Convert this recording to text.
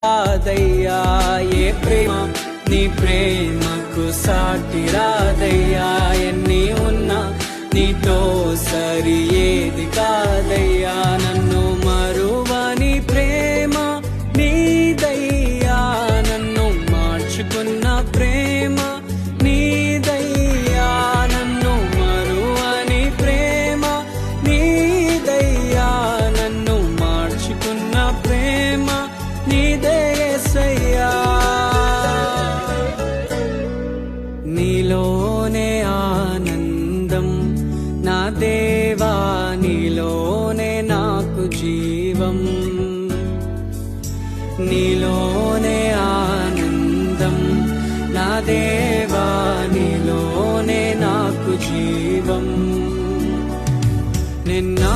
రాదయ్యా ఏ ప్రేమ నీ ప్రేమకు సాటి రాదయ్యా, ఎన్ని ఉన్నా నీతో సరి ఏది కాదయ్యా, నన్ను మరువని ప్రేమ నీదయ్యా, నన్ను మార్చుకున్న ప్రేమ నీదయ్యా, నన్ను మరువని ప్రేమ నీదయ్యా, నన్ను మార్చుకున్న ప్రేమ నీదే యేసయ్యా. నీలోనే ఆనందం నా దేవా, నీలోనే నాకు జీవం, నీలోనే ఆనందం నా దేవా, నీలోనే నాకు జీవం. నిన్నా